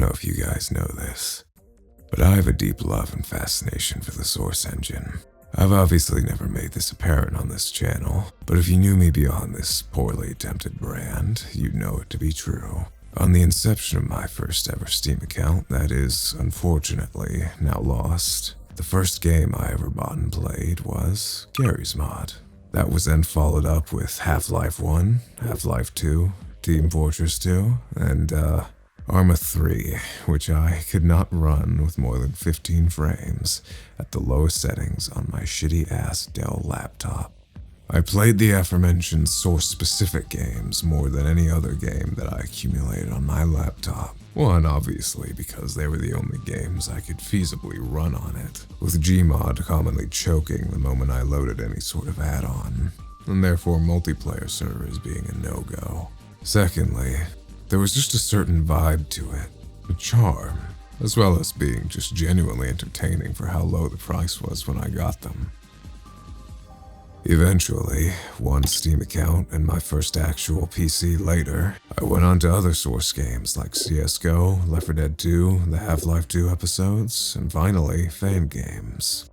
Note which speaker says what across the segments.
Speaker 1: know if you guys know this, but I have a deep love and fascination for the Source engine. I've obviously never made this apparent on this channel, but if you knew me beyond this poorly attempted brand, you'd know it to be true. On the inception of my first ever Steam account, that is, unfortunately, now lost, the first game I ever bought and played was Gmod. That was then followed up with Half-Life 1, Half-Life 2, Team Fortress 2, and Arma 3, which I could not run with more than 15 frames at the lowest settings on my shitty-ass Dell laptop. I played the aforementioned Source-specific games more than any other game that I accumulated on my laptop. One, obviously, because they were the only games I could feasibly run on it, with Gmod commonly choking the moment I loaded any sort of add-on, and therefore multiplayer servers being a no-go. Secondly, there was just a certain vibe to it, a charm, as well as being just genuinely entertaining for how low the price was when I got them. Eventually, one Steam account and my first actual PC later, I went on to other Source games like CSGO, Left 4 Dead 2, the Half-Life 2 episodes, and finally, fan games.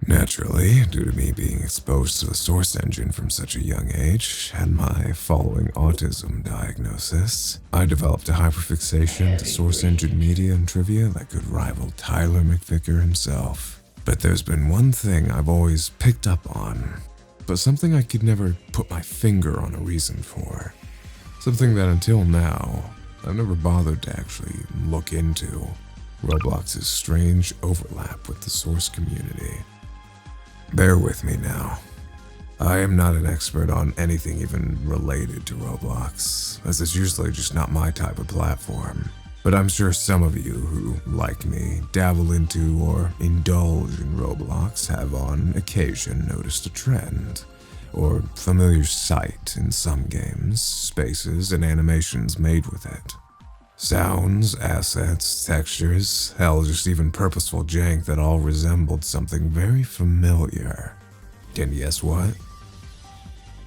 Speaker 1: Naturally, due to me being exposed to the Source engine from such a young age, and my following autism diagnosis, I developed a hyperfixation to Source engine media and trivia that could rival Tyler McVicker himself. But there's been one thing I've always picked up on, but something I could never put my finger on a reason for. Something that until now, I've never bothered to actually look into. Roblox's strange overlap with the Source community. Bear with me now. I am not an expert on anything even related to Roblox, as it's usually just not my type of platform. But I'm sure some of you who, like me, dabble into or indulge in Roblox have on occasion noticed a trend, or familiar sight in some games, spaces, and animations made with it. Sounds, assets, textures, hell, just even purposeful jank that all resembled something very familiar. And guess what?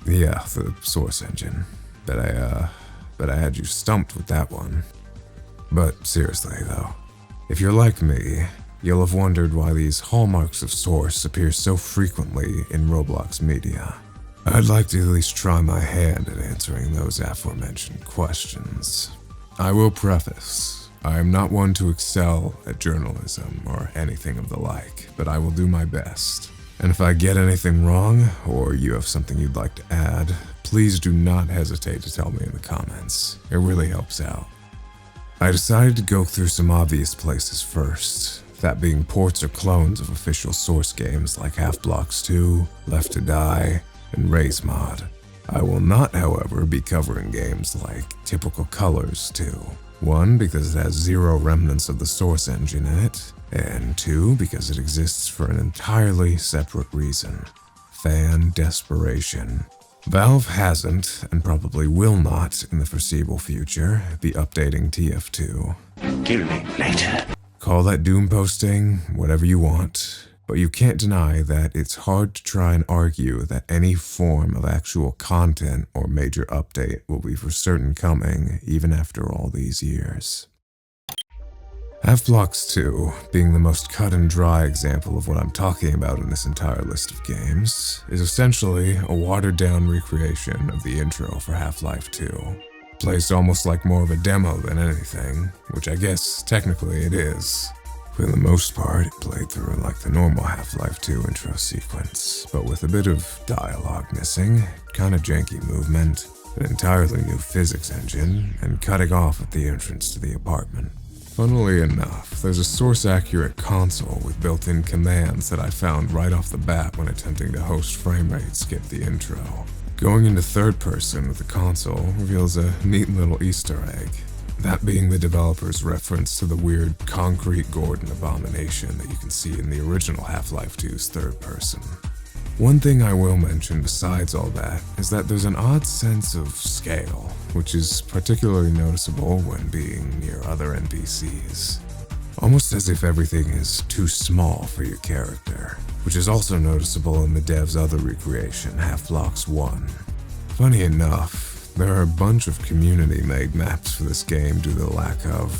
Speaker 1: Yeah, the Source engine. Bet I had you stumped with that one. But seriously though, if you're like me, you'll have wondered why these hallmarks of Source appear so frequently in Roblox media. I'd like to at least try my hand at answering those aforementioned questions. I will preface, I am not one to excel at journalism or anything of the like, but I will do my best. And if I get anything wrong, or you have something you'd like to add, please do not hesitate to tell me in the comments. It really helps out. I decided to go through some obvious places first, that being ports or clones of official Source games like Half-Blocks 2, Left to Die, and Gmod. I will not, however, be covering games like Typical Colors 2. 1, because it has zero remnants of the Source engine in it, and 2, because it exists for an entirely separate reason: fan desperation. Valve hasn't, and probably will not in the foreseeable future, be updating TF2.
Speaker 2: Kill me later.
Speaker 1: Call that doom posting, whatever you want, but you can't deny that it's hard to try and argue that any form of actual content or major update will be for certain coming, even after all these years. Half-Blocks 2, being the most cut and dry example of what I'm talking about in this entire list of games, is essentially a watered-down recreation of the intro for Half-Life 2. Plays almost like more of a demo than anything, which I guess technically it is. For the most part, it played through like the normal Half-Life 2 intro sequence, but with a bit of dialogue missing, kinda janky movement, an entirely new physics engine, and cutting off at the entrance to the apartment. Funnily enough, there's a Source-accurate console with built-in commands that I found right off the bat when attempting to host framerate skip the intro. Going into third person with the console reveals a neat little Easter egg, that being the developer's reference to the weird concrete Gordon abomination that you can see in the original Half-Life 2's third person. One thing I will mention besides all that is that there's an odd sense of scale, which is particularly noticeable when being near other NPCs. Almost as if everything is too small for your character, which is also noticeable in the dev's other recreation, Half-Blocks 1. Funny enough, there are a bunch of community-made maps for this game due to the lack of,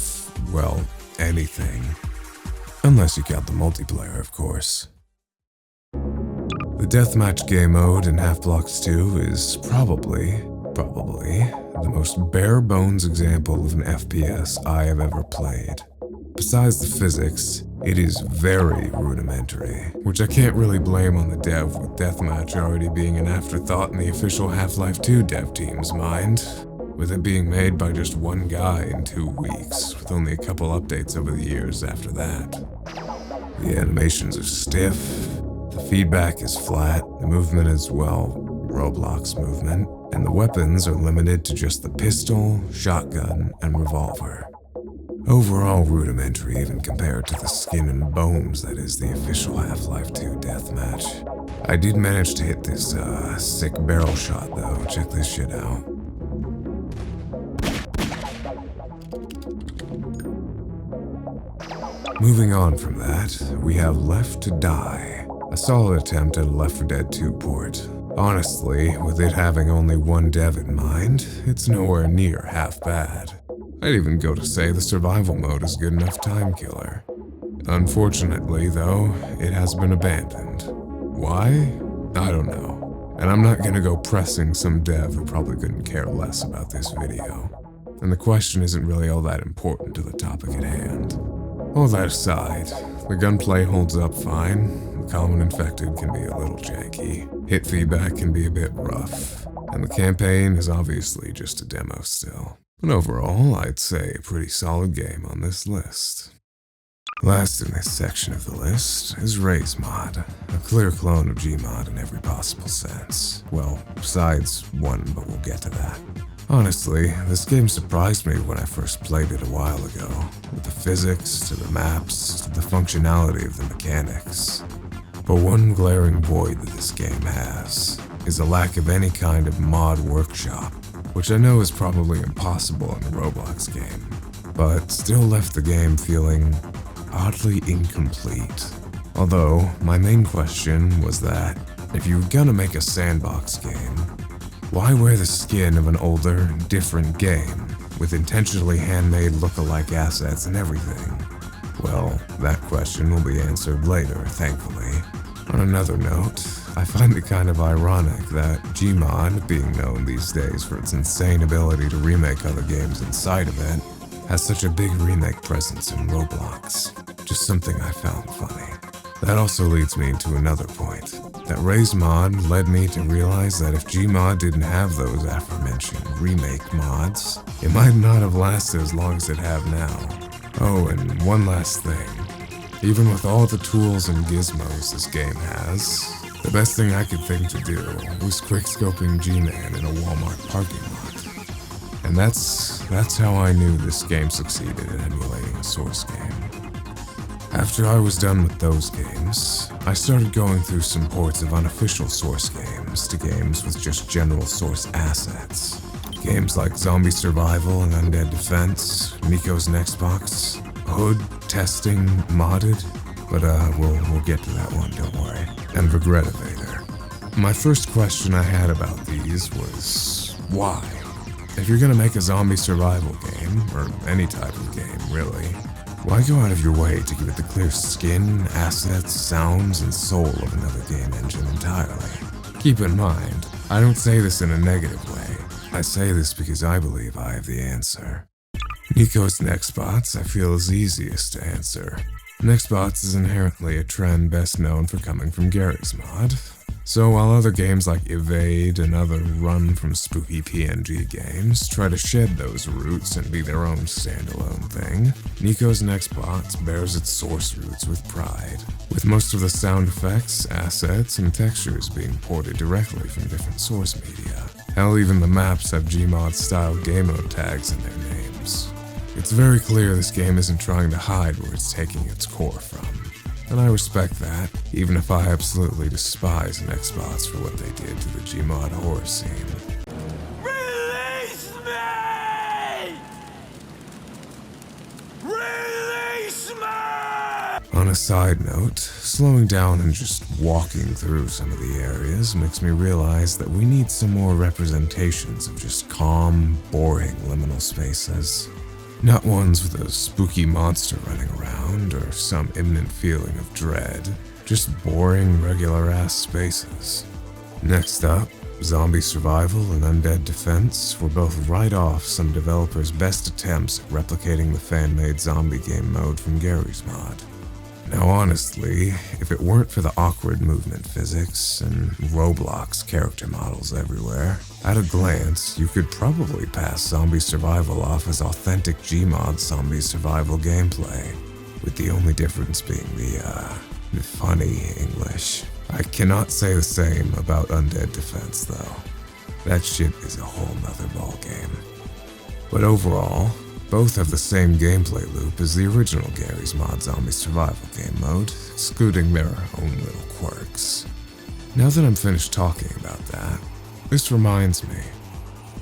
Speaker 1: well, anything. Unless you count the multiplayer, of course. The deathmatch game mode in Half-Blox 2 is probably the most bare-bones example of an FPS I have ever played. Besides the physics, it is very rudimentary, which I can't really blame on the dev, with deathmatch already being an afterthought in the official Half-Life 2 dev team's mind, with it being made by just one guy in 2 weeks, with only a couple updates over the years after that. The animations are stiff, the feedback is flat, the movement is, well, Roblox movement, and the weapons are limited to just the pistol, shotgun, and revolver. Overall rudimentary even compared to the skin and bones that is the official Half-Life 2 deathmatch. I did manage to hit this sick barrel shot though, check this shit out. Moving on from that, we have Left to Die, a solid attempt at a Left 4 Dead 2 port. Honestly, with it having only one dev in mind, it's nowhere near half bad. I'd even go to say the survival mode is good enough time killer. Unfortunately, though, it has been abandoned. Why? I don't know. And I'm not gonna go pressing some dev who probably couldn't care less about this video. And the question isn't really all that important to the topic at hand. All that aside, the gunplay holds up fine, the common infected can be a little janky, hit feedback can be a bit rough, and the campaign is obviously just a demo still. But overall, I'd say a pretty solid game on this list. Last in this section of the list is Gmod, a clear clone of Gmod in every possible sense. Well, besides one, but we'll get to that. Honestly, this game surprised me when I first played it a while ago, with the physics, to the maps, to the functionality of the mechanics. But one glaring void that this game has is a lack of any kind of mod workshop, which I know is probably impossible in a Roblox game, but still left the game feeling oddly incomplete. Although, my main question was that, if you were gonna make a sandbox game, why wear the skin of an older, different game, with intentionally handmade look-alike assets and everything? Well, that question will be answered later, thankfully. On another note, I find it kind of ironic that Gmod, being known these days for its insane ability to remake other games inside of it, has such a big remake presence in Roblox. Just something I found funny. That also leads me to another point, that Gmod led me to realize that if Gmod didn't have those aforementioned remake mods, it might not have lasted as long as it have now. Oh, and one last thing. Even with all the tools and gizmos this game has, the best thing I could think to do was quickscoping G-Man in a Walmart parking lot. And that's how I knew this game succeeded in emulating a source game. After I was done with those games, I started going through some ports of unofficial source games to games with just general source assets. Games like Zombie Survival and Undead Defense, Nico's Next Box, Hood, Testing, Modded, but we'll get to that one, don't worry, and Regretivator. My first question I had about these was, why? If you're gonna make a zombie survival game, or any type of game really, why go out of your way to give it the clear skin, assets, sounds, and soul of another game engine entirely? Keep in mind, I don't say this in a negative way. I say this because I believe I have the answer. Nico's Nextbots I feel is easiest to answer. Nextbots is inherently a trend best known for coming from Garry's Mod. So while other games like Evade and other run from spooky PNG games try to shed those roots and be their own standalone thing, Nico's Nextbots bears its source roots with pride, with most of the sound effects, assets, and textures being ported directly from different source media. Hell, even the maps have Gmod-style game mode tags in their names. It's very clear this game isn't trying to hide where it's taking its core from. And I respect that, even if I absolutely despise Nextbots for what they did to the Gmod horror scene.
Speaker 3: Release me! Release me!
Speaker 1: On a side note, slowing down and just walking through some of the areas makes me realize that we need some more representations of just calm, boring liminal spaces. Not ones with a spooky monster running around or some imminent feeling of dread. Just boring, regular-ass spaces. Next up, zombie survival and undead defense were both right off some developers' best attempts at replicating the fan-made zombie game mode from Gary's mod. Now honestly, if it weren't for the awkward movement physics and Roblox character models everywhere, at a glance, you could probably pass zombie survival off as authentic Gmod zombie survival gameplay, with the only difference being the funny English. I cannot say the same about undead defense though. That shit is a whole nother ballgame. But overall, both have the same gameplay loop as the original Gary's Mod zombie survival game mode, excluding their own little quirks. Now that I'm finished talking about that, this reminds me,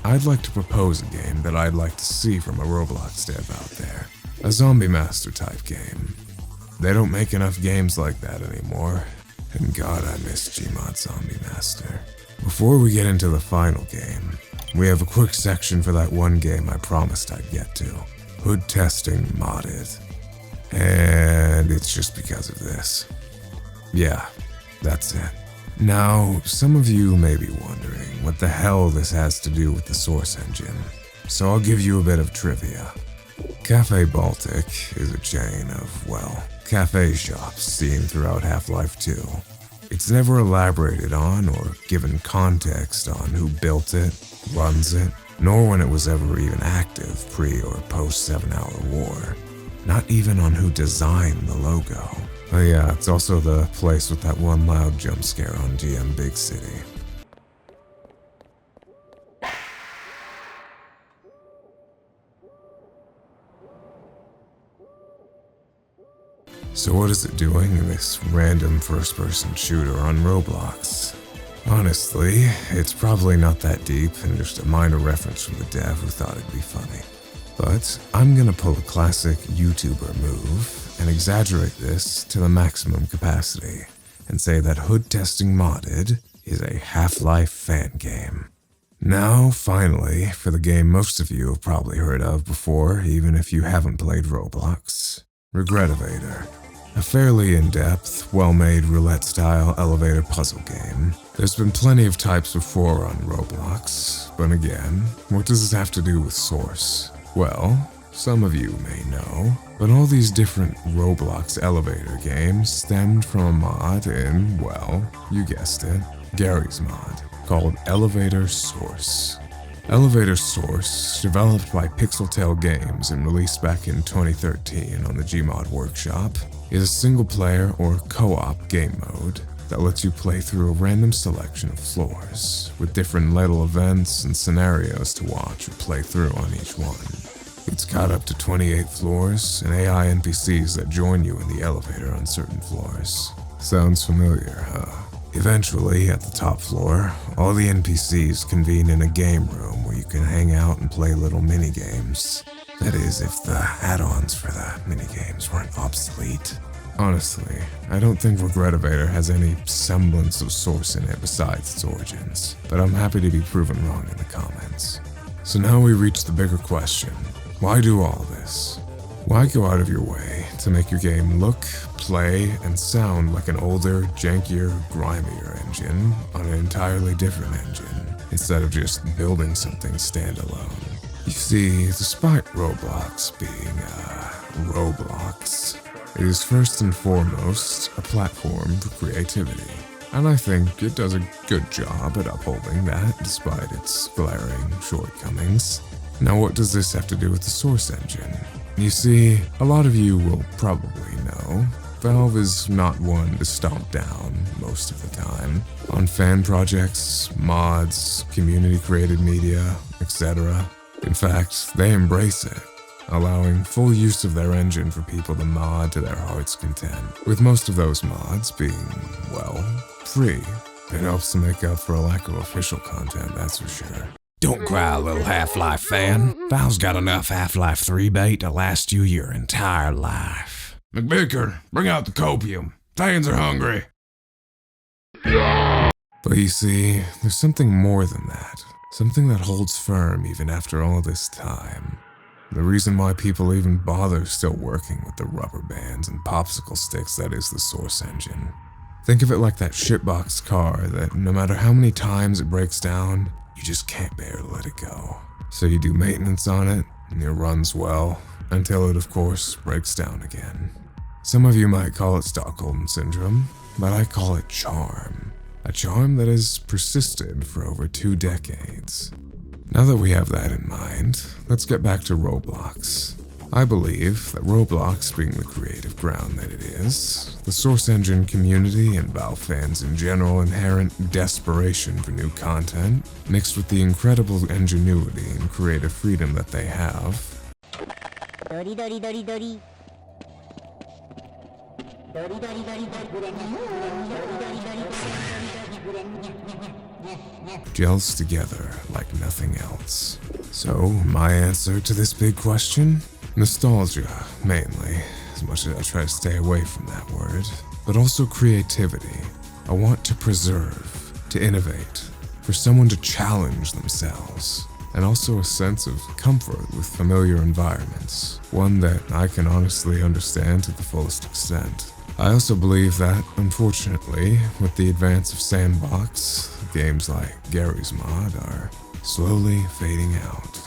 Speaker 1: I'd like to propose a game that I'd like to see from a Roblox dev out there. A Zombie Master type game. They don't make enough games like that anymore, and God, I miss Gmod Zombie Master. Before we get into the final game, we have a quick section for that one game I promised I'd get to. Hood testing modded. And it's just because of this. Yeah, that's it. Now, some of you may be wondering what the hell this has to do with the Source engine, so I'll give you a bit of trivia. Cafe Baltic is a chain of, well, cafe shops seen throughout Half-Life 2. It's never elaborated on or given context on who built it, runs it, nor when it was ever even active pre or post 7 Hour War. Not even on who designed the logo. Oh yeah, it's also the place with that one loud jump scare on GM Big City. So what is it doing in this random first-person shooter on Roblox? Honestly, it's probably not that deep and just a minor reference from the dev who thought it'd be funny. But I'm gonna pull a classic YouTuber move and exaggerate this to the maximum capacity and say that Hood Testing Modded is a Half-Life fan game. Now, finally, for the game most of you have probably heard of before, even if you haven't played Roblox. Regretivator. A fairly in-depth, well-made roulette-style elevator puzzle game. There's been plenty of types before on Roblox, but again, what does this have to do with Source? Well, some of you may know, but all these different Roblox elevator games stemmed from a mod in, well, you guessed it, Gary's mod, called Elevator Source. Elevator Source, developed by Pixeltail Games and released back in 2013 on the Gmod workshop, is a single-player or co-op game mode that lets you play through a random selection of floors, with different little events and scenarios to watch or play through on each one. It's got up to 28 floors and AI NPCs that join you in the elevator on certain floors. Sounds familiar, huh? Eventually, at the top floor, all the NPCs convene in a game room where you can hang out and play little mini-games. That is, if the add-ons for the mini-games weren't obsolete. Honestly, I don't think Regretivator has any semblance of Source in it besides its origins, but I'm happy to be proven wrong in the comments. So now we reach the bigger question. Why do all this? Why go out of your way to make your game look, play, and sound like an older, jankier, grimier engine on an entirely different engine, instead of just building something standalone? You see, despite Roblox being, Roblox, it is first and foremost a platform for creativity, and I think it does a good job at upholding that despite its glaring shortcomings. Now what does this have to do with the Source engine? You see, a lot of you will probably know, Valve is not one to stomp down most of the time on fan projects, mods, community-created media, etc. In fact, they embrace it, allowing full use of their engine for people to mod to their heart's content, with most of those mods being, well, free. It helps to make up for a lack of official content, that's for sure.
Speaker 3: Don't cry, little Half-Life fan. Valve's got enough Half-Life 3 bait to last you your entire life. McVicker, bring out the copium. Fans are hungry.
Speaker 1: But you see, there's something more than that. Something that holds firm even after all this time. The reason why people even bother still working with the rubber bands and popsicle sticks that is the Source engine. Think of it like that shitbox car that no matter how many times it breaks down, you just can't bear to let it go. So you do maintenance on it, and it runs well, until it of course breaks down again. Some of you might call it Stockholm Syndrome, but I call it charm. A charm that has persisted for over 2 decades. Now that we have that in mind, let's get back to Roblox. I believe that Roblox being the creative ground that it is, the Source Engine community and Valve fans in general inherent desperation for new content, mixed with the incredible ingenuity and creative freedom that they have, gels together like nothing else. So, my answer to this big question? Nostalgia, mainly, as much as I try to stay away from that word, but also creativity. I want to preserve, to innovate, for someone to challenge themselves, and also a sense of comfort with familiar environments, one that I can honestly understand to the fullest extent. I also believe that, unfortunately, with the advance of sandbox, games like Garry's Mod are slowly fading out.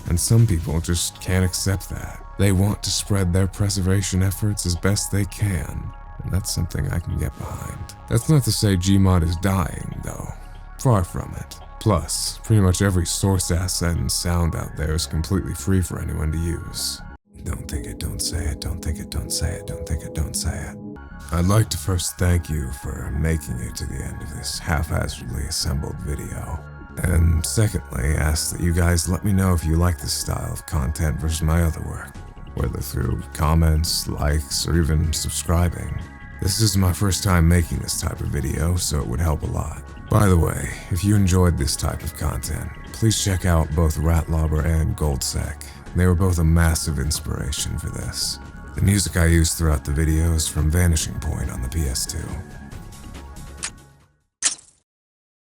Speaker 1: And some people just can't accept that. They want to spread their preservation efforts as best they can, and that's something I can get behind. That's not to say Gmod is dying, though. Far from it. Plus, pretty much every source asset and sound out there is completely free for anyone to use. Don't think it, don't say it, don't think it, don't say it, don't think it, don't say it. I'd like to first thank you for making it to the end of this haphazardly assembled video. And secondly, ask that you guys let me know if you like this style of content versus my other work, whether through comments, likes, or even subscribing. This is my first time making this type of video, so it would help a lot. By the way, if you enjoyed this type of content, please check out both Ratlobber and Goldsec. They were both a massive inspiration for this. The music I used throughout the video is from Vanishing Point on the PS2.